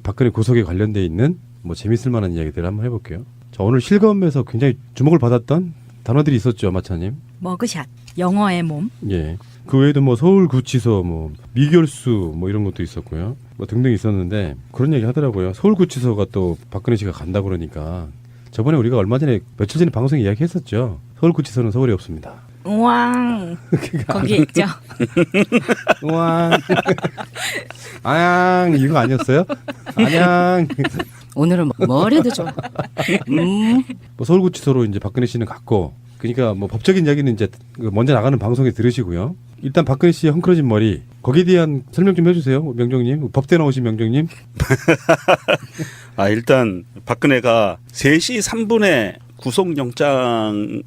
박근혜 구속에 관련돼 있는 뭐 재밌을 만한 이야기들을 한번 해볼게요. 자, 오늘 실검에서 굉장히 주목을 받았던 단어들이 있었죠, 마차님. 머그샷, 영어의 몸. 예. 그 외에도 뭐 서울구치소, 뭐 미결수 뭐 이런 것도 있었고요. 뭐 등등 있었는데 그런 얘기 하더라고요. 서울구치소가 또 박근혜 씨가 간다 그러니까 저번에 우리가 얼마 전에 며칠 전에 방송에 이야기했었죠. 서울구치소는 서울에 없습니다. 우왕. 거기 있죠. 우왕. 아양 이거 아니었어요? 안양. 오늘은 뭐래도 좋아. 뭐 서울구치소로 이제 박근혜 씨는 갔고, 그러니까 뭐 법적인 이야기는 이제 먼저 나가는 방송에 들으시고요. 일단 박근혜 씨의 헝클어진 머리 거기에 대한 설명 좀 해주세요, 명정님. 법대 나오신 명정님. 일단 박근혜가 3시 3분에 구속영장을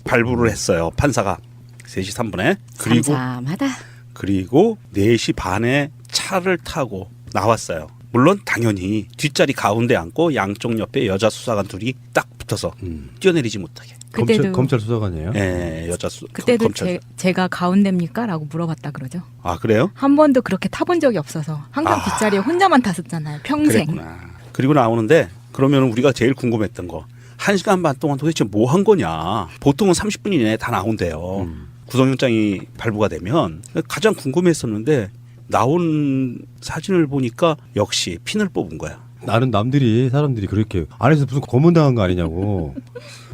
발부를 했어요. 판사가 3시 3분에. 삼삼하다. 그리고 4시 반에 차를 타고 나왔어요. 물론 당연히 뒷자리 가운데 앉고 양쪽 옆에 여자 수사관 둘이 딱 붙어서 뛰어내리지 못하게. 그때도 검찰 수사관이에요. 네, 그때도 검찰. 제가 가운데입니까? 라고 물어봤다 그러죠. 아, 그래요? 한 번도 그렇게 타본 적이 없어서 항상 뒷자리에 혼자만 탔었잖아요. 평생. 그랬구나. 그리고 나오는데 그러면 우리가 제일 궁금했던 거 1시간 반 동안 도대체 뭐 한 거냐. 보통은 30분 이내에 다 나온대요. 구속영장이 발부가 되면. 가장 궁금했었는데 나온 사진을 보니까 역시 핀을 뽑은 거야. 나는 사람들이 그렇게 안에서 무슨 고문당한 거 아니냐고.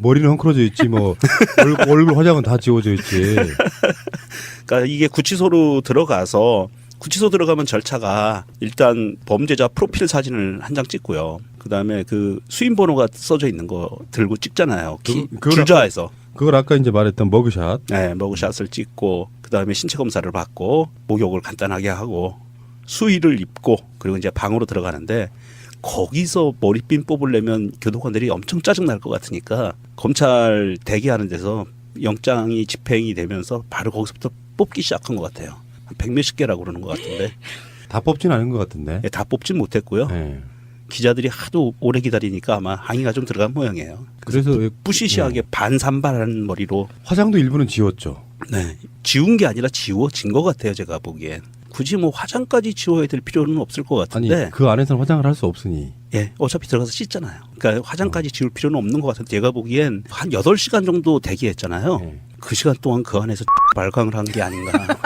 머리는 헝클어져 있지 뭐 얼굴 화장은 다 지워져 있지. 그러니까 이게 구치소로 들어가서 구치소 들어가면 절차가 일단 범죄자 프로필 사진을 한 장 찍고요. 그다음에 그 수임 번호가 써져 있는 거 들고 찍잖아요. 줄자에서. 그걸 아까 이제 말했던 머그샷. 네, 머그샷을 찍고 그다음에 신체 검사를 받고 목욕을 간단하게 하고 수의를 입고 그리고 이제 방으로 들어가는데 거기서 머리핀 뽑으려면 교도관들이 엄청 짜증 날 것 같으니까 검찰 대기하는 데서 영장이 집행이 되면서 바로 거기서부터 뽑기 시작한 것 같아요. 한 100몇십 개라고 그러는 것 같은데 다 뽑진 않은 것 같은데. 예, 다 뽑진 못했고요. 네. 기자들이 하도 오래 기다리니까 아마 항의가 좀 들어간 모양이에요. 그래서 뿌시시하게 반산발한 머리로 화장도 일부는 지웠죠. 네, 지운 게 아니라 지워진 것 같아요. 제가 보기엔. 굳이 뭐 화장까지 지워야 될 필요는 없을 것 같은데. 아니 그 안에서는 화장을 할 수 없으니. 예, 어차피 들어가서 씻잖아요. 그러니까 화장까지 지울 필요는 없는 것 같은데 제가 보기엔 한 8시간 정도 대기했잖아요. 네. 그 시간 동안 그 안에서 발광을 한 게 아닌가.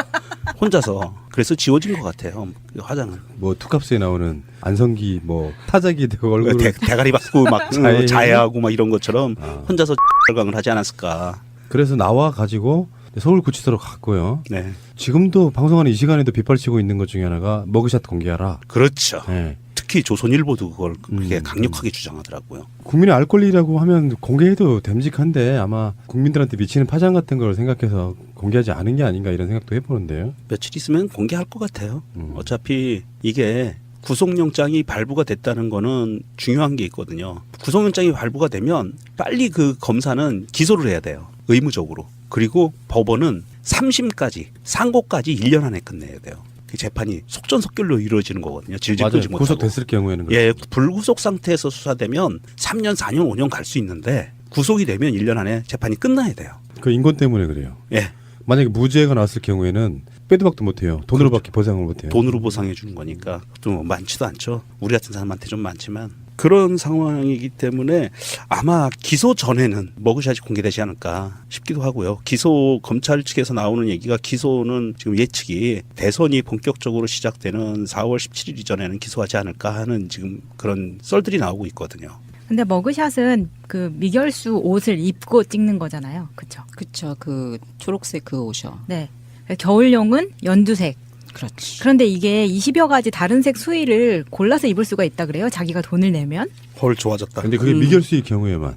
혼자서. 그래서 지워진 것 같아요. 그 화장은. 뭐 투캅스에 나오는 안성기 뭐 타자기 되고 얼굴 대가리 받고 막 자해하고 막 이런 것처럼 혼자서 발광을 하지 않았을까. 그래서 나와 가지고 서울구치소로 갔고요. 네. 지금도 방송하는 이 시간에도 빗발치고 있는 것 중에 하나가 머그샷 공개하라. 그렇죠. 네. 특히 조선일보도 그걸 그렇게 강력하게 주장하더라고요. 국민의 알 권리라고 하면 공개해도 됨직한데 아마 국민들한테 미치는 파장 같은 걸 생각해서 공개하지 않은 게 아닌가 이런 생각도 해보는데요. 며칠 있으면 공개할 것 같아요. 어차피 이게 구속영장이 발부가 됐다는 거는 중요한 게 있거든요. 구속영장이 발부가 되면 빨리 그 검사는 기소를 해야 돼요. 의무적으로. 그리고 법원은 3심까지 상고까지 1년 안에 끝내야 돼요. 그 재판이 속전속결로 이루어지는 거거든요. 질질 끌지 못하고. 구속됐을 경우에는 예, 불구속 상태에서 수사되면 3년, 4년, 5년 갈 수 있는데 구속이 되면 1년 안에 재판이 끝나야 돼요. 그 인권 때문에 그래요. 예. 만약에 무죄가 나왔을 경우에는 빼도 박도 못해요. 돈으로밖에 보상을 못해요. 돈으로 보상해 주는 거니까 또 많지도 않죠. 우리 같은 사람한테 좀 많지만 그런 상황이기 때문에 아마 기소 전에는 머그샷이 공개되지 않을까 싶기도 하고요. 기소 검찰 측에서 나오는 얘기가 기소는 지금 예측이 대선이 본격적으로 시작되는 4월 17일 이전에는 기소하지 않을까 하는 지금 그런 썰들이 나오고 있거든요. 근데 머그샷은 그 미결수 옷을 입고 찍는 거잖아요. 그렇죠? 그쵸. 그 초록색 그 옷이요. 네. 겨울용은 연두색. 그렇지. 그런데 이게 20여 가지 다른 색 수의를 골라서 입을 수가 있다 그래요. 자기가 돈을 내면. 헐, 좋아졌다. 근데 그게 미결수일 경우에만.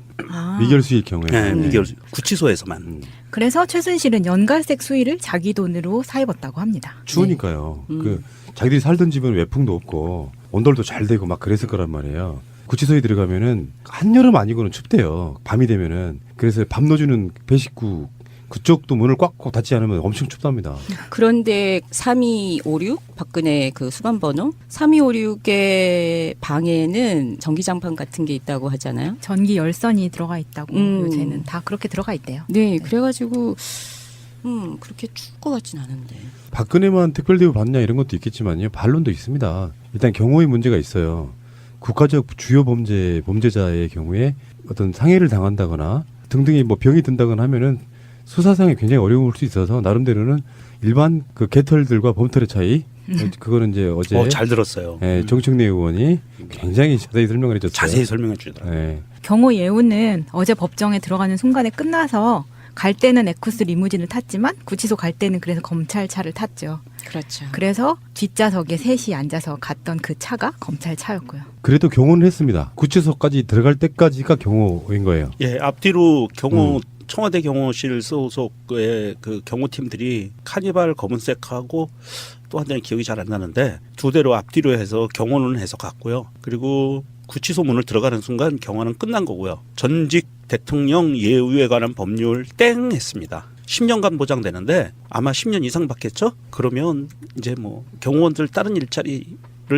미결수일 경우에. 네, 미결 구치소에서만. 그래서 최순실은 연갈색 수의를 자기 돈으로 사 입었다고 합니다. 추우니까요. 그 자기들이 살던 집은 외풍도 없고 온돌도 잘 되고 막 그랬을 거란 말이에요. 구치소에 들어가면은 한여름 아니고는 춥대요. 밤이 되면은. 그래서 밥 넣어주는 배식구 그쪽도 문을 꽉 닫지 않으면 엄청 춥답니다. 그런데 3256 박근혜 그 수감번호 3256의 방에는 전기장판 같은 게 있다고 하잖아요. 전기 열선이 들어가 있다고 요새는 다 그렇게 들어가 있대요. 네, 그래가지고 그렇게 추울 것 같진 않은데. 박근혜만 특별대우 받냐 이런 것도 있겠지만요. 반론도 있습니다. 일단 경호의 문제가 있어요. 국가적 주요 범죄자의 경우에 어떤 상해를 당한다거나 등등이 뭐 병이 든다거나 하면은 수사상에 굉장히 어려울 수 있어서 나름대로는 일반 그 개털들과 범털의 차이 그거는 이제 어제 잘 들었어요. 예, 정청래 의원이 굉장히 자세히 설명을 해줬어요. 자세히 설명해 주더라고요. 예. 경호 예우는 어제 법정에 들어가는 순간에 끝나서 갈 때는 에쿠스 리무진을 탔지만 구치소 갈 때는 그래서 검찰차를 탔죠. 그렇죠. 그래서 뒷좌석에 셋이 앉아서 갔던 그 차가 검찰차였고요. 그래도 경호는 했습니다. 구치소까지 들어갈 때까지가 경호인 거예요. 예, 앞뒤로 경호 청와대 경호실 소속의 그 경호팀들이 카니발 검은색하고 또 한 대는 기억이 잘 안 나는데 두 대로 앞뒤로 해서 경호는 해서 갔고요. 그리고 구치소 문을 들어가는 순간 경호는 끝난 거고요. 전직 대통령 예우에 관한 법률 땡 했습니다. 10년간 보장되는데 아마 10년 이상 받겠죠? 그러면 이제 뭐 경호원들 다른 일자리를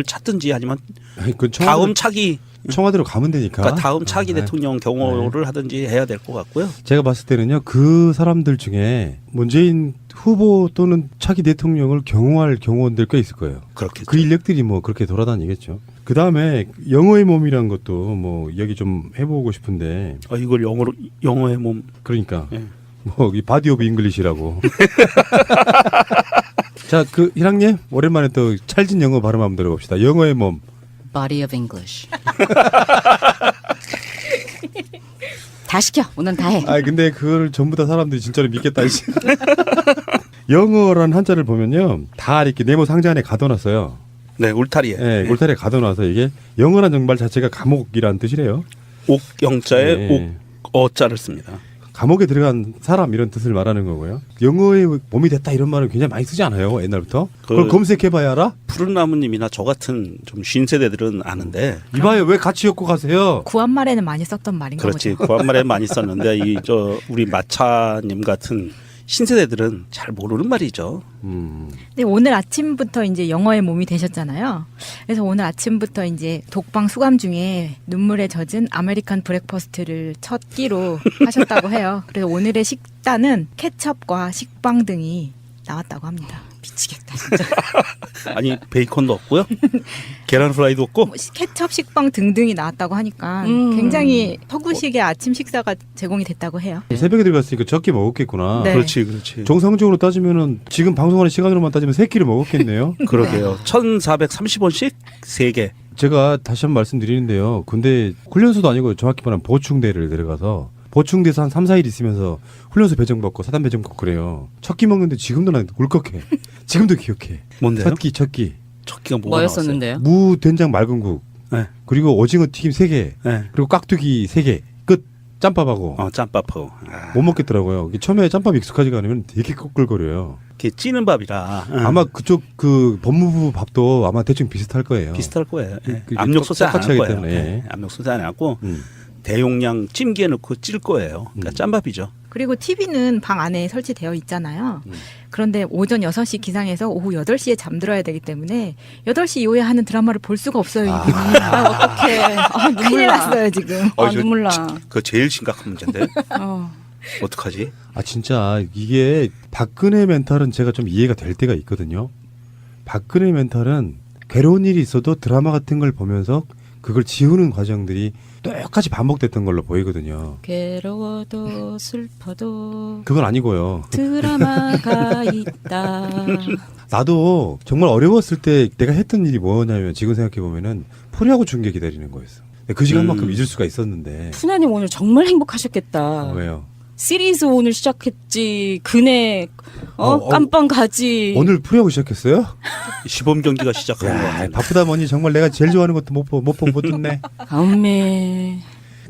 찾든지 아니면 아니, 그 다음 차기 청와대로 가면 되니까. 그러니까 다음 차기 아, 대통령 경호를 하든지 해야 될 것 같고요. 제가 봤을 때는요, 그 사람들 중에 문재인 후보 또는 차기 대통령을 경호할 경호원들 꽤 있을 거예요. 그렇겠죠. 그 인력들이 뭐 그렇게 돌아다니겠죠. 그 다음에 영어의 몸이란 것도 뭐 이야기 좀 해보고 싶은데, 이걸 영어의 몸. 그러니까 예. 뭐 이 바디 오브 잉글리시라고. 자, 그 희랑님 오랜만에 또 찰진 영어 발음 한번 들어봅시다. 영어의 몸. Body of English. 다 시켜. 오늘 다 해. 아 근데 그걸 전부 다 사람들이 진짜로 믿겠다. 영어란 한자를 보면요, 다 이렇게 네모 상자 안에 가둬놨어요. 네, 울타리에. 예, 울타리에 가둬놔서 이게 영어란 정말 자체가 감옥이라는 뜻이래요. 옥영자에 예. 어자를 씁니다. 감옥에 들어간 사람 이런 뜻을 말하는 거고요. 영어의 몸이 됐다 이런 말을 굉장히 많이 쓰지 않아요, 옛날부터? 그걸 검색해봐야 알아? 푸른 나무님이나 저 같은 좀 쉰 세대들은 아는데. 이봐요, 왜 같이 엮고 가세요? 구한말에는 많이 썼던 말인가 그렇지. 보죠. 구한말에 많이 썼는데 우리 마차님 같은 신세대들은 잘 모르는 말이죠. 근데 오늘 아침부터 이제 영어의 몸이 되셨잖아요. 그래서 오늘 아침부터 이제 독방 수감 중에 눈물에 젖은 아메리칸 브렉퍼스트를 첫 끼로 하셨다고 해요. 그래서 오늘의 식단은 케첩과 식빵 등이 나왔다고 합니다. 미치겠다 진짜. 아니 베이컨도 없고요. 계란 후라이도 없고. 뭐 케첩, 식빵 등등이 나왔다고 하니까 굉장히 서구식의 아침 식사가 제공이 됐다고 해요. 새벽에 들어갔으니까 적게 먹었겠구나. 네. 그렇지. 정상적으로 따지면은 지금 방송하는 시간으로만 따지면 3끼를 먹었겠네요. 그러게요. 1,430원씩 3개. 제가 다시 한번 말씀드리는데요. 근데 훈련소도 아니고 정확히 말하면 보충대를 내려가서 보충대에서 한 3, 4일 있으면서 훈련소 배정받고 사단 배정받고 그래요. 첫 끼 먹는데 지금도 난 울컥해. 지금도 기억해. 뭔데요? 첫 끼. 첫 끼가 뭐가 뭐였었는데요? 무 된장 맑은국. 네. 그리고 오징어 튀김 3개. 네. 그리고 깍두기 3개. 끝. 짬밥하고. 짬밥하고. 못 먹겠더라고요. 처음에 짬밥 익숙하지가 않으면 되게 꺼끌거려요. 이게 찌는 밥이라. 아마 그쪽 그 법무부 밥도 아마 대충 비슷할 거예요. 비슷할 거예요. 예. 그게 압력 소세 안 할 똑같이 하기 거예요. 때문에. 예. 압력 소세 안 하고 음. 대용량 찜기에 넣고 찔 거예요. 그러니까 짬밥이죠. 그리고 TV는 방 안에 설치되어 있잖아요. 그런데 오전 6시 기상해서 오후 8시에 잠들어야 되기 때문에 8시 이후에 하는 드라마를 볼 수가 없어요. 이분이. 어떡해. 눈물 큰일 나. 났어요 지금. 눈물 나. 그거 제일 심각한 문제인데. 어. 어떡하지? 아 진짜 이게 박근혜 멘탈은 제가 좀 이해가 될 때가 있거든요. 박근혜 멘탈은 괴로운 일이 있어도 드라마 같은 걸 보면서 그걸 지우는 과정들이 똑같이 반복됐던 걸로 보이거든요. 괴로워도 슬퍼도 그건 아니고요. 드라마가 있다. 나도 정말 어려웠을 때 내가 했던 일이 뭐냐면 지금 생각해 보면은 프로야구 중계 기다리는 거였어. 그 시간만큼 잊을 수가 있었는데. 푸나님 오늘 정말 행복하셨겠다. 왜요? 시리즈 오늘 시작했지. 그네 깜빵 가지. 오늘 프로야구 시작했어요? 시범 경기가 시작한 거 야, 같은데. 바쁘다 보니 정말 내가 제일 좋아하는 것도 못 듣네. 엄매.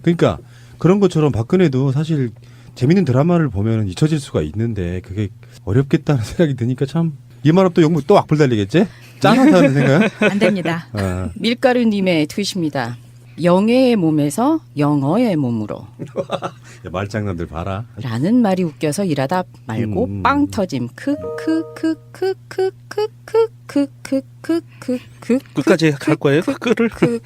그러니까 그런 것처럼 박근혜도 사실 재밌는 드라마를 보면 잊혀질 수가 있는데 그게 어렵겠다는 생각이 드니까 참 이 말 없도 영국 또 악플 달리겠지? 짠하다는 생각? 안 됩니다. 밀가루님의 트윗입니다. 영예의 몸에서 영어의 몸으로 야, 말장난들 봐라. 라는 말이 웃겨서 일하다 말고 빵 터짐. 끝까지 갈 거예요? 끝을?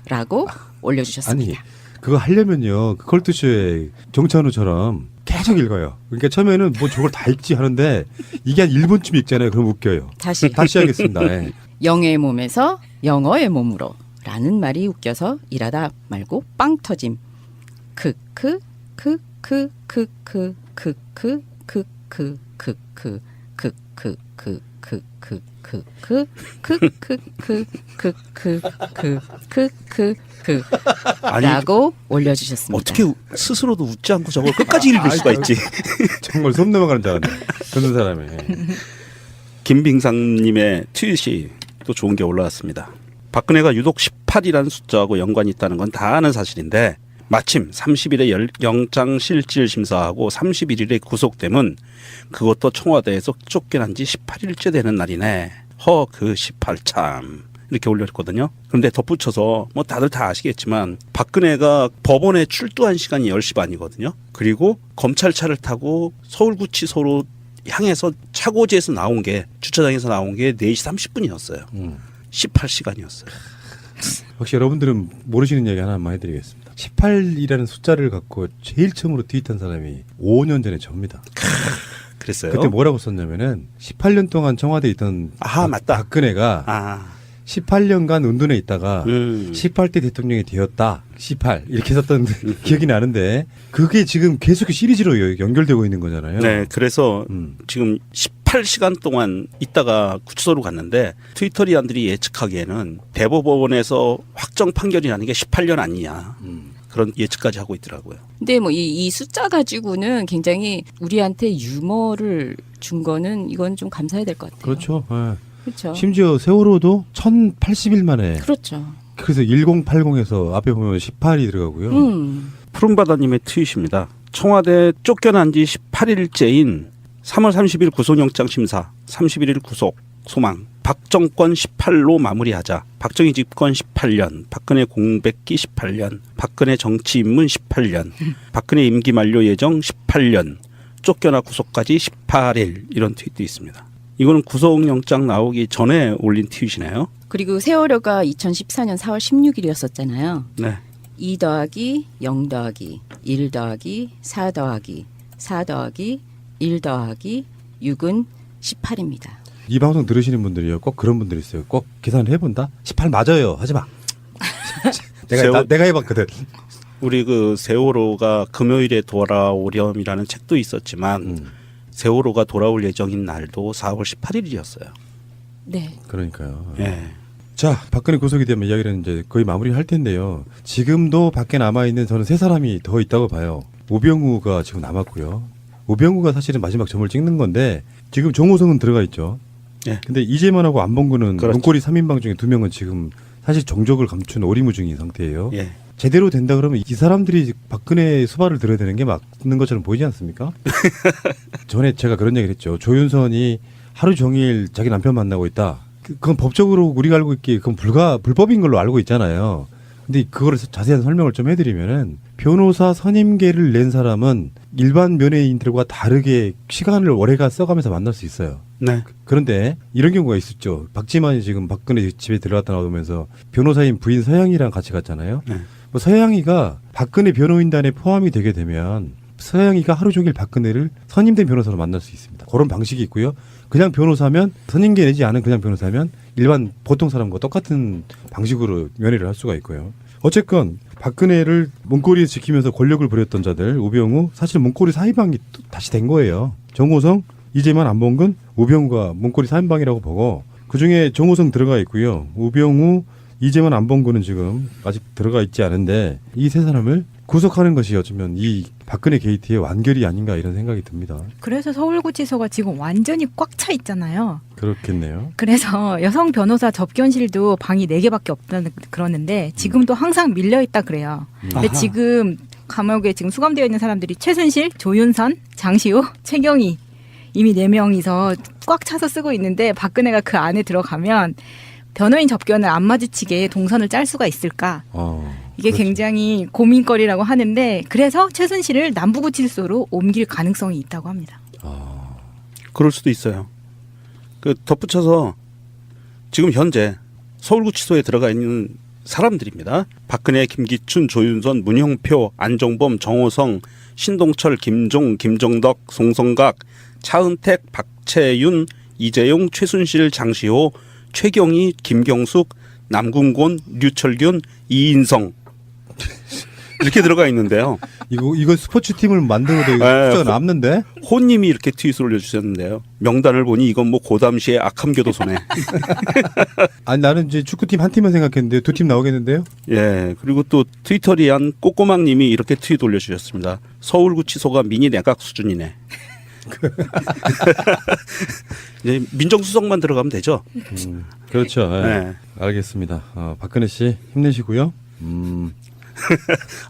라고 올려주셨습니다. 아니 그거 하려면요 그 컬투쇼의 정찬우처럼 계속 읽어요. 그러니까 처음에는 뭐 저걸 다 읽지 하는데 이게 한 1분쯤 읽잖아요. 그럼 웃겨요. 다시 다시 하겠습니다. 예. 영예의 몸에서 영어의 몸으로 라는 말이 웃겨서 일하다 말고 빵 터짐. 크크 크크 크크 크크 크크 크크 크크 아니, 라고 올려주셨습니다. 어떻게 스스로도 웃지 않고 저걸 끝까지 읽을 수가 있지? 정말 손 넘어가는 줄 알았네. 듣는 사람이. 김빙상님의 트윗이 또 좋은 게 올라왔습니다. 박근혜가 유독 18이라는 숫자하고 연관이 있다는 건 다 아는 사실인데 마침 30일에 영장실질심사하고 31일에 구속됨은 그것도 청와대에서 쫓겨난 지 18일째 되는 날이네. 그 18 참. 이렇게 올렸거든요. 그런데 덧붙여서 뭐 다들 다 아시겠지만 박근혜가 법원에 출두한 시간이 10시 반이거든요. 그리고 검찰차를 타고 서울구치소로 향해서 차고지에서 나온 게 주차장에서 나온 게 4시 30분이었어요. 18시간이었어요. 혹시 여러분들은 모르시는 얘기 하나만 해드리겠습니다. 18이라는 숫자를 갖고 제일 처음으로 트윗한 사람이 5년 전에 접니다. 그랬어요. 그때 뭐라고 썼냐면은 18년 동안 청와대에 있던 맞다. 박근혜가 18년간 은둔에 있다가 18대 대통령이 되었다. 18 이렇게 썼던 기억이 나는데 그게 지금 계속 시리즈로 연결되고 있는 거잖아요. 네, 그래서 지금 18시간 동안 있다가 구치소로 갔는데 트위터리안들이 예측하기에는 대법원에서 확정 판결이라는 게 18년 아니냐. 그런 예측까지 하고 있더라고요. 근데 뭐 이 숫자 가지고는 굉장히 우리한테 유머를 준 거는 이건 좀 감사해야 될 것 같아요. 그렇죠. 네. 그렇죠. 심지어 세월호도 1080일 만에. 그렇죠. 그래서 1080에서 앞에 보면 18이 들어가고요. 푸른바다님의 트윗입니다. 청와대 쫓겨난 지 18일째인 3월 30일 구속영장 심사, 31일 구속, 소망. 박정권 18로 마무리하자. 박정희 집권 18년, 박근혜 공백기 18년, 박근혜 정치 입문 18년, 박근혜 임기 만료 예정 18년, 쫓겨나 구속까지 18일 이런 트윗도 있습니다. 이거는 구속영장 나오기 전에 올린 트윗이네요. 그리고 세월호가 2014년 4월 16일이었었잖아요. 네. 2 더하기 0 더하기 1 더하기 4 더하기 4 더하기 1 더하기 6은 18입니다. 이 방송 들으시는 분들이요. 꼭 그런 분들 있어요. 꼭 계산을 해본다? 18 맞아요. 하지 마. 내가 해봤거든. 우리 그 세월호가 금요일에 돌아오렴이라는 책도 있었지만 세월호가 돌아올 예정인 날도 4월 18일이었어요. 네. 그러니까요. 예. 자, 박근혜 구속이 되면 이야기를 이제 거의 마무리할 텐데요. 지금도 밖에 남아있는 저는 세 사람이 더 있다고 봐요. 우병우가 지금 남았고요. 우병우가 사실은 마지막 점을 찍는 건데 지금 정호성은 들어가 있죠. 예. 근데 이재만하고 안봉근은 그렇죠. 문고리 3인방 중에 2명은 지금 사실 정적을 감춘 오리무중인 상태예요. 예. 제대로 된다 그러면 이 사람들이 박근혜 수발을 들어야 되는 게 맞는 것처럼 보이지 않습니까? 전에 제가 그런 얘기를 했죠. 조윤선이 하루 종일 자기 남편 만나고 있다. 그건 법적으로 우리가 알고 있기에 그건 불법인 걸로 알고 있잖아요. 근데 그거를 자세한 설명을 좀 해드리면은 변호사 선임계를 낸 사람은 일반 면회인들과 다르게 시간을 오래가 써가면서 만날 수 있어요. 네. 그런데 이런 경우가 있었죠. 박지만이 지금 박근혜 집에 들어갔다 나오면서 변호사인 부인 서양이랑 같이 갔잖아요. 네. 뭐 서양이가 박근혜 변호인단에 포함이 되게 되면 서양이가 하루 종일 박근혜를 선임된 변호사로 만날 수 있습니다. 그런 방식이 있고요. 그냥 변호사면 선임계 내지 않은 그냥 변호사면 일반 보통 사람과 똑같은 방식으로 면회를 할 수가 있고요. 어쨌건 박근혜를 문고리에 지키면서 권력을 부렸던 자들 우병우 사실 문고리 4인방이 다시 된 거예요. 정호성, 이재만, 안봉근, 우병우가 문고리 4인방이라고 보고 그중에 정호성 들어가 있고요. 우병우, 이재만, 안봉근은 지금 아직 들어가 있지 않은데 이 세 사람을 구속하는 것이 어쩌면 이 박근혜 게이트의 완결이 아닌가 이런 생각이 듭니다. 그래서 서울구치소가 지금 완전히 꽉 차 있잖아요. 그렇겠네요. 그래서 여성 변호사 접견실도 방이 4개밖에 없다는 그러는데 지금도 항상 밀려 있다 그래요. 근데 아하. 지금 감옥에 지금 수감되어 있는 사람들이 최순실, 조윤선, 장시호, 최경희 이미 4명이서 꽉 차서 쓰고 있는데 박근혜가 그 안에 들어가면 변호인 접견을 안 마주치게 동선을 짤 수가 있을까? 이게 그렇죠. 굉장히 고민거리라고 하는데 그래서 최순실을 남부구치소로 옮길 가능성이 있다고 합니다. 그럴 수도 있어요. 그 덧붙여서 지금 현재 서울구치소에 들어가 있는 사람들입니다. 박근혜, 김기춘, 조윤선, 문형표, 안종범, 정호성, 신동철, 김종, 김정덕, 송성각, 차은택, 박채윤, 이재용, 최순실, 장시호, 최경희, 김경숙, 남궁곤, 류철균, 이인성 이렇게 들어가 있는데요. 이거 스포츠 팀을 만들어도 네, 숫자가 남는데? 호님이 이렇게 트윗을 올려주셨는데요. 명단을 보니 이건 뭐 고담시의 악함교도소네. 아니 나는 이제 축구팀 한 팀만 생각했는데 두 팀 나오겠는데요? 예, 그리고 또 트위터리한 꼬꼬막님이 이렇게 트윗 올려주셨습니다. 서울구치소가 미니 내각 수준이네. 이제 민정수석만 들어가면 되죠. 그렇죠. 예. 네. 알겠습니다. 박근혜 씨 힘내시고요.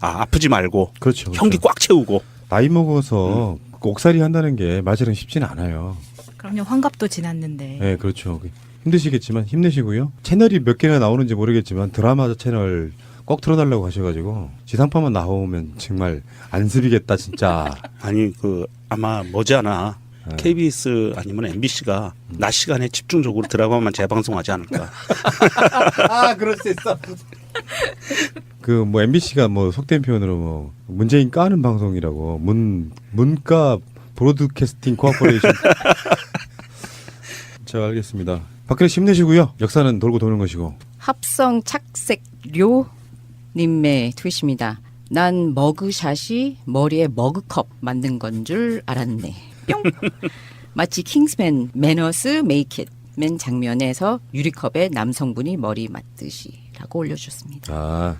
아프지 말고 그렇죠. 형기 꽉 채우고. 나이 먹어서 옥살이 한다는 게 말처럼 쉽지는 않아요. 그럼요. 환갑도 지났는데. 네, 그렇죠. 힘드시겠지만 힘내시고요. 채널이 몇 개나 나오는지 모르겠지만 드라마 채널 꼭 틀어달라고 하셔가지고 지상파만 나오면 정말 안습이겠다 진짜. 아니 그 아마 머지않아 네. KBS 아니면 MBC가 낮 시간에 집중적으로 드라마만 재방송하지 않을까. 아, 그럴 수 있어. 그 뭐 MBC가 뭐 속된 표현으로 뭐 문재인 까는 방송이라고 문과 브로드캐스팅 코퍼레이션. 자, 알겠습니다. 박근혜 씨 힘내시고요. 역사는 돌고 도는 것이고. 합성 착색료 님의 트윗입니다. 난 머그샷이 머리에 머그컵 만든 건 줄 알았네. 뿅. 마치 킹스맨 매너스 메이킷 맨 장면에서 유리컵에 남성분이 머리 맞듯이라고 올려주셨습니다. 아,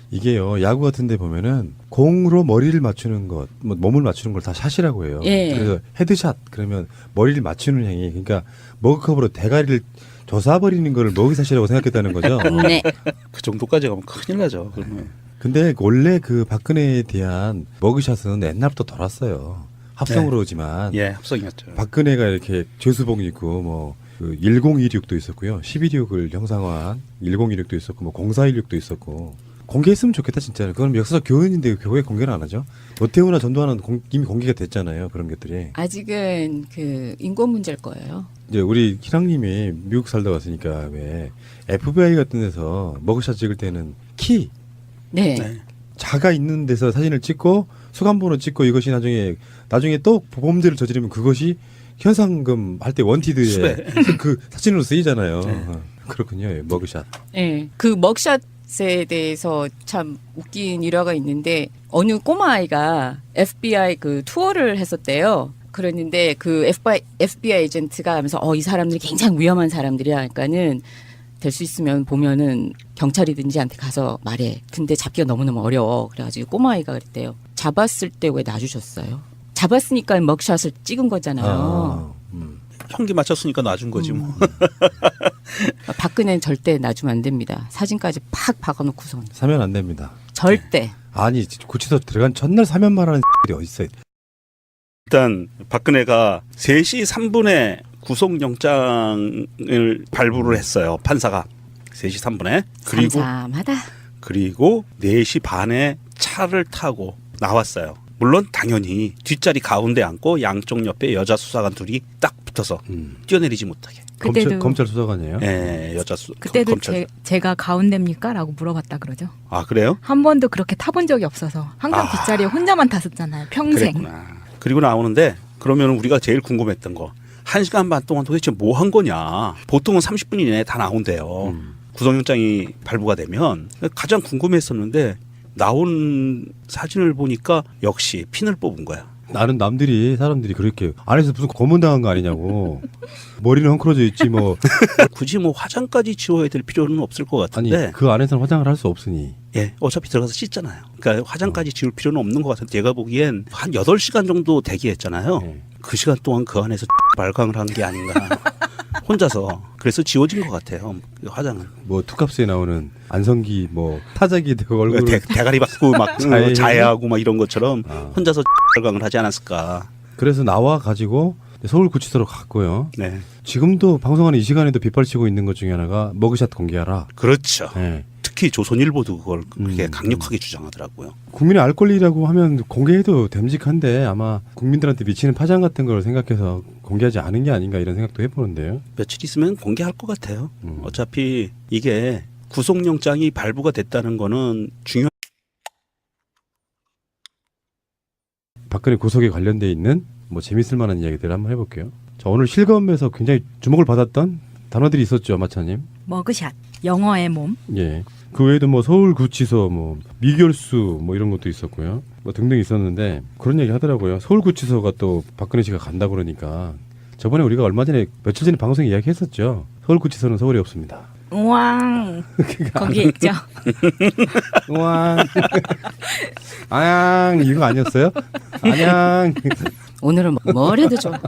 이게요. 야구 같은 데 보면은 공으로 머리를 맞추는 것, 뭐 몸을 맞추는 걸 다 샷이라고 해요. 예. 그래서 헤드샷 그러면 머리를 맞추는 행위. 그러니까 머그컵으로 대가리를 조사버리는 걸 머그샷이라고 생각했다는 거죠. 네. 그 정도까지 가면 큰일 나죠. 그러면. 근데 원래 그 박근혜에 대한 머그샷은 옛날부터 돌았어요. 합성으로지만 예, 합성이었죠. 박근혜가 이렇게 죄수복 입고 뭐그 1016도 있었고요. 11.26을 형상화한 1016도 있었고 뭐 0416도 있었고 공개했으면 좋겠다 진짜. 그건 역사적 교훈인데 왜 공개를 안 하죠? 노태우나 전두환은 이미 공개가 됐잖아요. 그런 것들이. 아직은 그 인권 문제일 거예요. 이제 우리 희랑님이 미국 살다 왔으니까 왜 FBI 같은 데서 머그샷 찍을 때는 키 네. 네. 자가 있는 데서 사진을 찍고 수감번호 찍고 이것이 나중에 또 범죄를 저지르면 그것이 현상금 할 때 원티드에 그 사진으로 쓰이잖아요. 네. 그렇군요. 예, 머그샷. 네. 그 먹샷에 대해서 참 웃긴 일화가 있는데 어느 꼬마 아이가 FBI 그 투어를 했었대요. 그랬는데 그 FBI 에이전트가 하면서 이 사람들이 굉장히 위험한 사람들이야. 그러니까는 될 수 있으면 보면은 경찰이든지한테 가서 말해. 근데 잡기가 너무너무 어려워. 그래가지고 꼬마 아이가 그랬대요. 잡았을 때 왜 놔주셨어요? 잡았으니까 먹샷을 찍은 거잖아요. 형기 맞췄으니까 놔준 거지 뭐. 박근혜는 절대 놔주면 안 됩니다. 사진까지 팍 박아놓고선 사면 안 됩니다. 절대. 아니 구치소 들어간 첫날 사면 말하는 들이 어디 있어요? 일단 박근혜가 3시 3분에 구속영장을 발부를 했어요. 판사가 3시 3분에. 그리고 4시 반에 차를 타고 나왔어요. 물론 당연히 뒷자리 가운데 앉고 양쪽 옆에 여자 수사관 둘이 딱 붙어서 뛰어내리지 못하게. 검찰 수사관이에요? 예, 여자 그때도 검찰. 제가 가운데입니까? 라고 물어봤다 그러죠. 아, 그래요? 한 번도 그렇게 타본 적이 없어서 항상 뒷자리에 혼자만 탔었잖아요. 평생. 그랬구나. 그리고 나오는데 그러면 우리가 제일 궁금했던 거 1시간 반 동안 도대체 뭐 한 거냐. 보통은 30분 이내에 다 나온대요. 구속영장이 발부가 되면 가장 궁금했었는데 나온 사진을 보니까 역시 핀을 뽑은 거야. 나는 사람들이 그렇게 안에서 무슨 고문당한 거 아니냐고. 머리는 헝클어져 있지 뭐. 굳이 뭐 화장까지 지워야 될 필요는 없을 것 아니 같은데. 그 안에서는 화장을 할 수 없으니. 예, 어차피 들어가서 씻잖아요. 그러니까 화장까지 지울 필요는 없는 것 같은데 제가 보기엔 한 8시간 정도 대기했잖아요. 네. 그 시간 동안 그 안에서 발광을 한 게 아닌가. 혼자서. 그래서 지워진 것 같아요. 그 화장은. 뭐 투캅스에 나오는 안성기 뭐 타자기 되고 얼굴 대가리 받고 막 자해하고 막 이런 것처럼 혼자서 발광을 하지 않았을까. 그래서 나와 가지고 서울구치소로 갔고요. 네. 지금도 방송하는 이 시간에도 빗발치고 있는 것 중에 하나가 머그샷 공개하라. 그렇죠. 네. 특히 조선일보도 그걸 그렇게 강력하게 주장하더라고요. 국민의 알 권리라고 하면 공개해도 됨직한데 아마 국민들한테 미치는 파장 같은 걸 생각해서 공개하지 않은 게 아닌가 이런 생각도 해보는데요. 며칠 있으면 공개할 것 같아요. 어차피 이게 구속영장이 발부가 됐다는 거는 중요한. 박근혜 구속에 관련돼 있는 뭐 재밌을 만한 이야기들을 한번 해볼게요. 자, 오늘 실검에서 굉장히 주목을 받았던 단어들이 있었죠, 마차님. 머그샷, 영어의 몸. 예. 그 외에도 뭐 서울구치소, 뭐 미결수 뭐 이런 것도 있었고요. 뭐 등등 있었는데 그런 얘기 하더라고요. 서울구치소가 또 박근혜 씨가 간다 그러니까 저번에 우리가 얼마 전에 며칠 전에 방송에 이야기했었죠. 서울구치소는 서울에 없습니다. 우왕. 거기에 있죠. 우왕. 아양 이거 아니었어요? 안양. 오늘은 뭘 해도 좋아.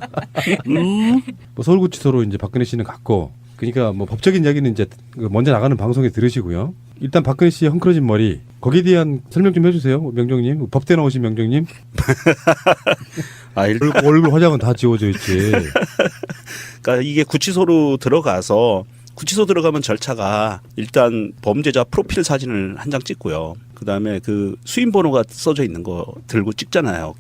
뭐 서울구치소로 이제 박근혜 씨는 갔고, 그러니까 뭐 법적인 이야기는 이제 먼저 나가는 방송에 들으시고요. 일단 박근혜 씨의 헝클어진 머리 거기에 대한 설명 좀 해주세요, 명정님. 법대 나오신 명정님. 아, 얼굴 화장은 다 지워져 있지. 그러니까 이게 구치소로 들어가서 구치소 들어가면 절차가 일단 범죄자 프로필 사진을 한 장 찍고요. 그다음에 그 수임 번호가 써져 있는 거 들고 찍잖아요.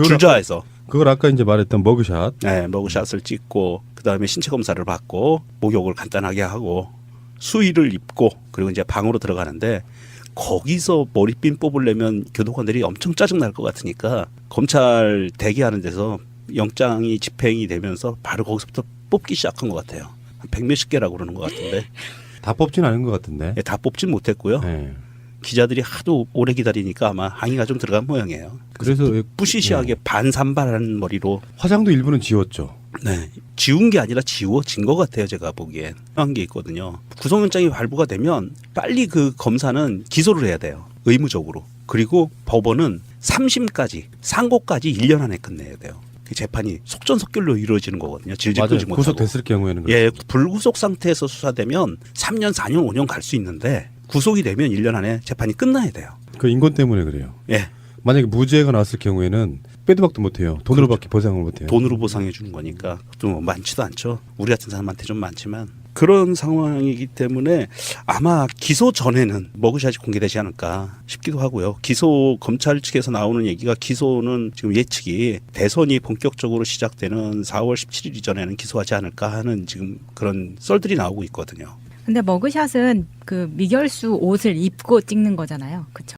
줄자에서. 그걸 아까 이제 말했던 머그샷. 네, 머그샷을 찍고 그다음에 신체 검사를 받고 목욕을 간단하게 하고 수의를 입고 그리고 이제 방으로 들어가는데 거기서 머리핀 뽑으려면 교도관들이 엄청 짜증 날 것 같으니까 검찰 대기하는 데서 영장이 집행이 되면서 바로 거기서부터 뽑기 시작한 것 같아요. 한 100몇십 개라고 그러는 것 같은데 다 뽑진 않은 것 같은데. 예, 다 뽑진 못했고요. 네. 기자들이 하도 오래 기다리니까 아마 항의가 좀 들어간 모양이에요. 그래서 뿌시시하게 네. 반산발한 머리로 화장도 일부는 지웠죠. 네, 지운 게 아니라 지워진 것 같아요. 제가 보기엔 한 게 있거든요. 구속영장이 발부가 되면 빨리 그 검사는 기소를 해야 돼요. 의무적으로. 그리고 법원은 3심까지 상고까지 1년 안에 끝내야 돼요. 그 재판이 속전속결로 이루어지는 거거든요. 질질 맞아요. 끌지 못하고. 구속됐을 경우에는 예, 불구속 상태에서 수사되면 3년, 4년, 5년 갈 수 있는데 구속이 되면 1년 안에 재판이 끝나야 돼요. 그 인권 때문에 그래요. 예, 만약에 무죄가 나왔을 경우에는 빼도 박도 못해요. 돈으로밖에 보상을 못해요. 돈으로 보상해 주는 거니까 좀 많지도 않죠. 우리 같은 사람한테 좀 많지만 그런 상황이기 때문에 아마 기소 전에는 머그샷이 공개되지 않을까 싶기도 하고요. 기소 검찰 측에서 나오는 얘기가 기소는 지금 예측이 대선이 본격적으로 시작되는 4월 17일 이전에는 기소하지 않을까 하는 지금 그런 썰들이 나오고 있거든요. 근데 머그샷은 그 미결수 옷을 입고 찍는 거잖아요. 그렇죠?